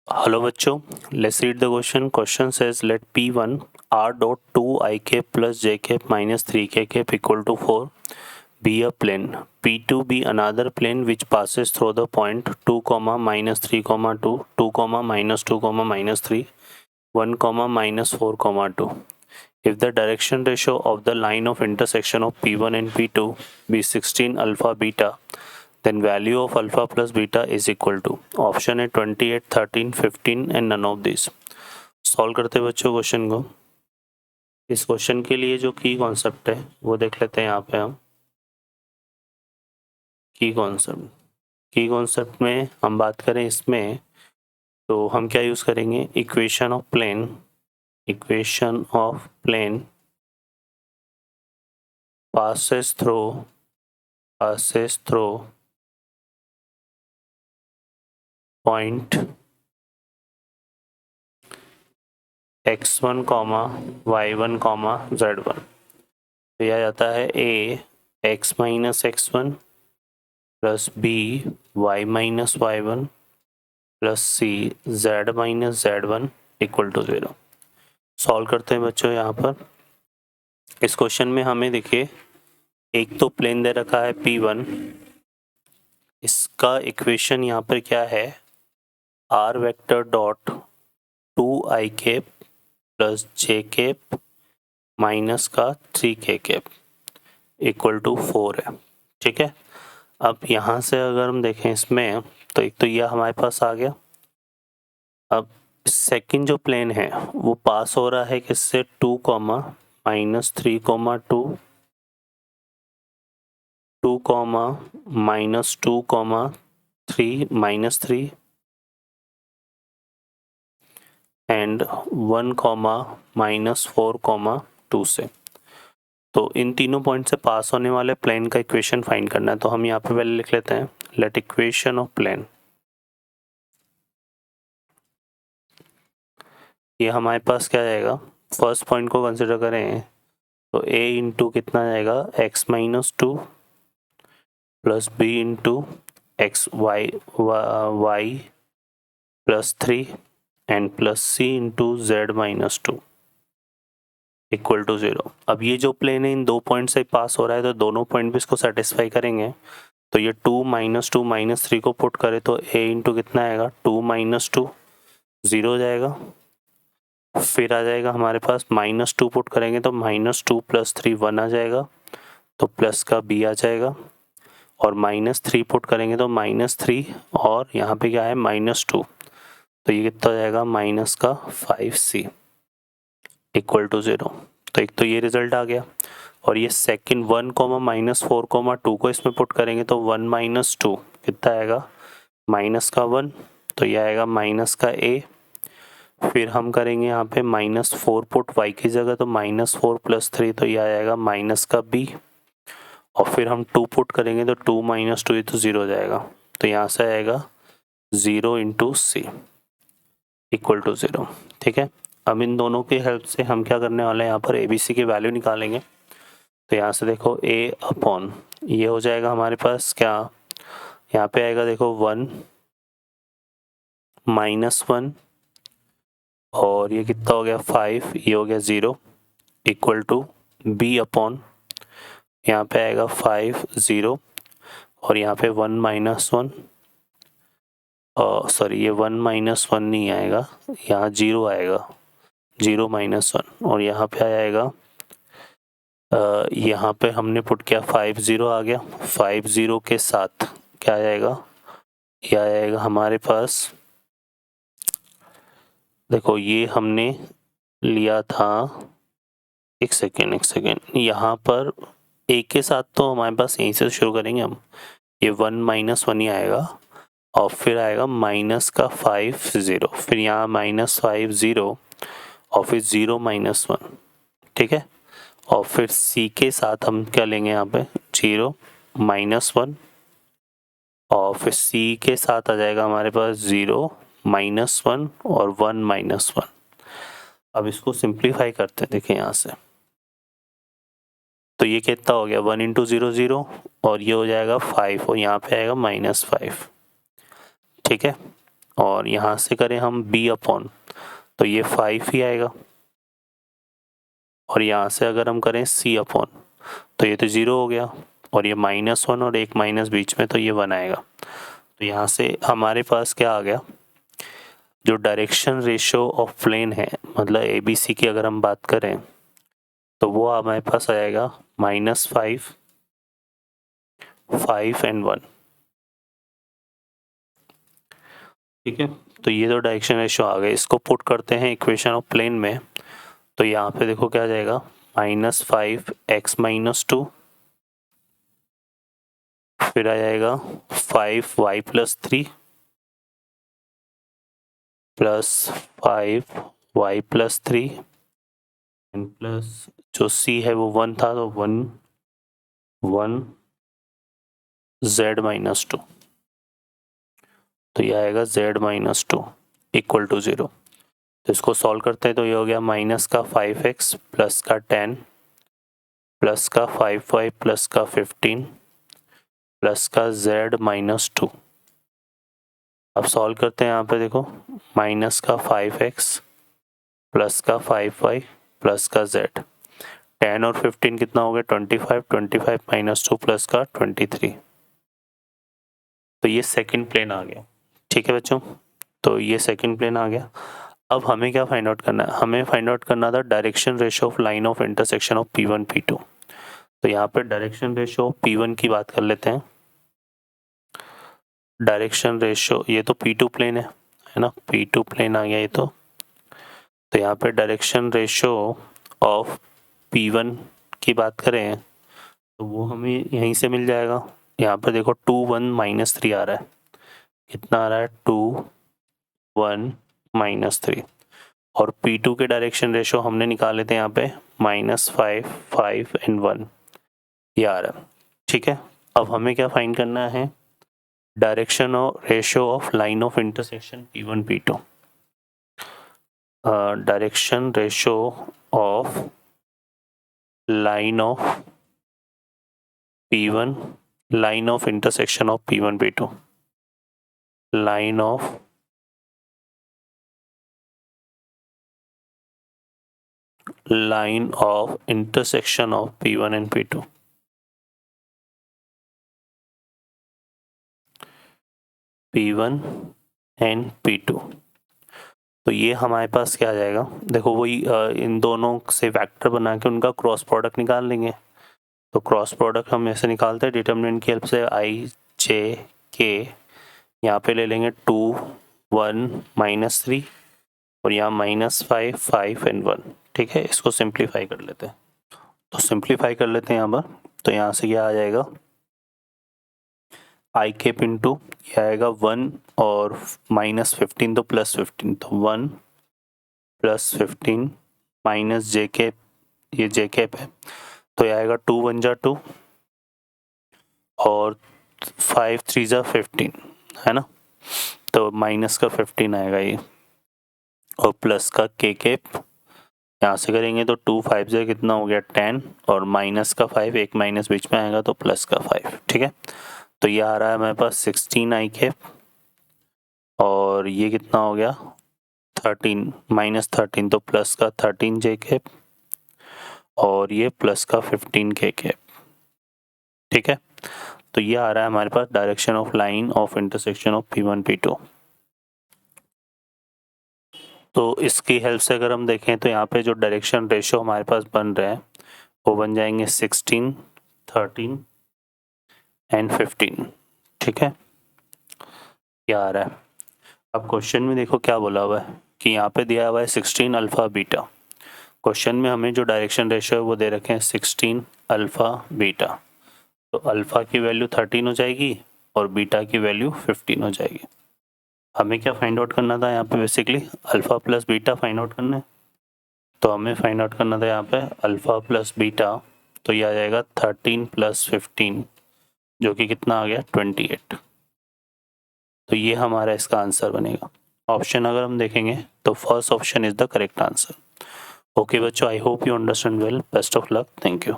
Hello बच्चों, let's read the question. Question says let P1 R dot 2 I cap plus J cap minus 3K cap equal to 4 be a plane. P2 be another plane which passes through the point 2 comma minus 3 comma 2 2 comma minus 2 comma minus 3 1 comma minus 4 comma 2. If the direction ratio of the line of intersection of P1 and P2 be 16 alpha beta, then value of alpha plus beta is equal to option है 28, 13, 15 and none of this. Solve करते हैं बच्चों question को. इस question के लिए जो की कॉन्सेप्ट है वो देख लेते हैं यहाँ पे हम. की कॉन्सेप्ट में हम बात करें इसमें तो हम क्या यूज करेंगे, equation of plane passes through point x1 y1 z1. तो यह जाता है a x minus x1 plus b y minus y1 plus c z minus z1 equal to 0. Solve करते हैं बच्चों. यहाँ पर इस क्वेश्चन में हमें देखिए एक तो प्लेन दे रखा है P1. इसका इक्वेशन यहाँ पर क्या है, r vector dot 2i cap plus j cap minus का 3k कैप इक्वल टू 4 है. ठीक है. अब यहाँ से अगर हम देखें इसमें तो एक तो यह हमारे पास आ गया. अब सेकंड जो प्लेन है वो पास हो रहा है किससे, 2 comma minus 3 comma 2 2 comma minus 2 comma 3 minus 3 and 1 comma minus 4 comma 2 से. तो इन तीनों पॉइंट से पास होने वाले प्लेन का इक्वेशन फाइंड करना है. तो हम यहाँ पे पहले लिख लेते हैं लेट इक्वेशन ऑफ प्लेन. ये हमारे पास क्या जाएगा, फर्स्ट पॉइंट को कंसिडर करें तो a इंटू कितना जाएगा x minus 2 plus b into x y plus 3 and plus c into z minus 2 equal to 0. अब ये जो प्लेन है इन दो पॉइंट से पास हो रहा है तो दोनों पॉइंट भी इसको सेटिस्फाई करेंगे. तो ये 2 माइनस 2 माइनस 3 को पुट करे तो a इंटू कितना आएगा 2 माइनस 2 0 हो जाएगा. फिर आ जाएगा हमारे पास माइनस 2 पुट करेंगे तो माइनस 2 प्लस 3 1 आ जाएगा तो प्लस का b आ जाएगा. और माइनस 3 पुट करेंगे तो माइनस 3 और यहाँ पे क्या है माइनस 2 तो ये कितना हो जाएगा माइनस का 5c इक्वल टू 0. तो एक तो ये रिजल्ट आ गया. और ये सेकंड 1 कॉमा माइनस 4 कॉमा 2 को इसमें पुट करेंगे तो 1 माइनस 2 कितना आएगा माइनस का 1 तो ये आएगा माइनस का a. फिर हम करेंगे यहाँ पे माइनस 4 पुट y की जगह तो माइनस 4 प्लस 3 तो ये आएगा माइनस का b. और फिर हम 2 पुट करेंगे तो 2 माइनस 2 ये तो 0 हो जाएगा. तो यहाँ से आएगा 0 इंटू सी इक्वल टू 0. ठीक है. अब इन दोनों की हेल्प से हम क्या करने वाले हैं, यहाँ पर ABC की वैल्यू निकालेंगे. तो यहाँ से देखो a अपॉन ये हो जाएगा हमारे पास क्या, यहाँ पे आएगा देखो 1 माइनस 1 और ये कितना हो गया 5 ये हो गया 0 इक्वल टू b अपॉन यहाँ पे आएगा 5 0 और यहाँ पे 1 माइनस 1 सॉरी ये 1 माइनस 1 नहीं आएगा, यहाँ 0 आएगा 0 माइनस 1 और यहाँ पे आएगा यहाँ पे हमने पुट किया 5 0 आ गया. 5 0 के साथ क्या आएगा, यह आएगा हमारे पास देखो ये हमने लिया था एक सेकेंड यहाँ पर एक के साथ तो हमारे पास यहीं से शुरू करेंगे हम. ये 1 माइनस 1 ही आएगा और फिर आएगा माइनस का 5 0 फिर यहाँ माइनस 5 0 और फिर 0 माइनस 1. ठीक है. और फिर c के साथ हम क्या लेंगे यहाँ पे 0 माइनस 1 और फिर c के साथ आ जाएगा हमारे पास 0 माइनस 1 और 1 माइनस 1. अब इसको सिंप्लीफाई करते हैं. देखिए यहाँ से तो ये कितना हो गया 1 इंटू 0 0 और ये हो जाएगा 5 और यहाँ पे आएगा माइनस 5. ठीक है. और यहाँ से करें हम b अपॉन, तो ये 5 ही आएगा, और यहाँ से अगर हम करें c अपॉन, तो ये तो 0 हो गया, और ये -1 और एक माइनस बीच में, तो ये 1 आएगा। तो यहाँ से हमारे पास क्या आ गया, जो डायरेक्शन रेशियो ऑफ प्लेन है, मतलब ABC की अगर हम बात करें, तो वो हमारे पास आएगा -5, 5 एंड 1। ठीक है, तो ये तो डायरेक्शन रेशियो आ गए। इसको पुट करते हैं इक्वेशन ऑफ प्लेन में, तो यहाँ पे देखो क्या आ जाएगा, -5x-2, फिर आ जाएगा 5y+3 plus 5y+3 and plus जो c है वो 1 था, तो 1 z-2, तो ये आएगा z-2 इक्वल टू 0। तो इसको सॉल्व करते हैं, तो ये हो गया माइनस का 5x प्लस का 10 प्लस का 5y प्लस का 15 प्लस का z-2। अब सॉल्व करते हैं, यहाँ पे देखो माइनस का 5x प्लस का 5y प्लस का z, 10 और 15 कितना हो गया, 25, 25 -2 प्लस का 23। तो ये सेकंड प्लेन आ गया। ठीक है बच्चों, तो ये सेकंड प्लेन आ गया। अब हमें क्या फाइंड आउट करना है, हमें फाइंड आउट करना था direction ratio of line of intersection of P1 P2। तो यहाँ पे डायरेक्शन रेशियो P1 की बात कर लेते हैं। डायरेक्शन रेशियो, ये तो P2 प्लेन है ना, P2 प्लेन आ गया ये तो यहाँ पे डायरेक्शन रेशियो ऑफ P1 की बात करें तो वो हमें यहीं से मिल जाएगा। यहाँ पर देखो 2 1 -3 आ रहा है, कितना आ रहा है, 2 1 -3, और P2 के डायरेक्शन रेशियो हमने निकाले थे यहाँ पे -5 5 एंड 1, ये आ रहा है। ठीक है, अब हमें क्या फाइंड करना है, डायरेक्शन और ratio of line of intersection P1 P2। Direction ratio of line of P1, line of intersection of P1 P2, line of intersection of P1 and P2, P1 and P2। तो ये हमारे पास क्या आ जाएगा, देखो वही इन दोनों से वेक्टर बना के उनका क्रॉस प्रोडक्ट निकाल लेंगे। तो क्रॉस प्रोडक्ट हम ऐसे निकालते हैं डिटर्मिनेंट की हेल्प से, I J K, यहाँ पे ले लेंगे 2 1 -3 और यहाँ -5 5 एंड 1। ठीक है, इसको सिंप्लीफाई कर लेते हैं, तो सिंप्लीफाई कर लेते हैं यहाँ पर। तो यहाँ से क्या आ जाएगा, I कैप इंटू ये आएगा 1 और -15 तो +15, तो 1 +15 माइनस जे कैप, ये जे कैप है, तो ये आएगा 2 1 जा 2 और 5 3 जा 15, है ना, तो माइनस का 15 आएगा ये, और प्लस का के कैप यहाँ से करेंगे तो 2 5 से कितना हो गया 10, और माइनस का 5, एक माइनस बीच में आएगा तो प्लस का 5। ठीक है, तो ये आ रहा है हमारे पास 16 I कैप, और ये कितना हो गया 13 -13, तो प्लस का 13 J कैप, और ये प्लस का 15 K कैप। ठीक है, तो ये आ रहा है हमारे पास direction of line of intersection of P1 P2। तो इसकी हेल्प से अगर हम देखें तो यहाँ पे जो डायरेक्शन रेशियो हमारे पास बन रहे हैं वो बन जाएंगे 16 13 एंड 15। ठीक है, क्या आ रहा है, अब क्वेश्चन में देखो क्या बोला हुआ है कि यहाँ पे दिया हुआ है 16 अल्फा बीटा। क्वेश्चन में हमें जो डायरेक्शन रेशियो है वो दे रखे हैं 16 अल्फा बीटा, तो अल्फा की वैल्यू 13 हो जाएगी और बीटा की वैल्यू 15 हो जाएगी। हमें क्या फाइंड आउट करना था यहाँ पे, basically alpha plus beta find out करना है। तो हमें फाइंड आउट करना था यहाँ पे अल्फा प्लस बीटा, तो ये आ जाएगा 13 + 15 जो कि कितना आ गया 28। तो ये हमारा इसका आंसर बनेगा। ऑप्शन अगर हम देखेंगे तो first option is the correct answer. Okay बच्चों, I hope you understand well, best of luck, thank you.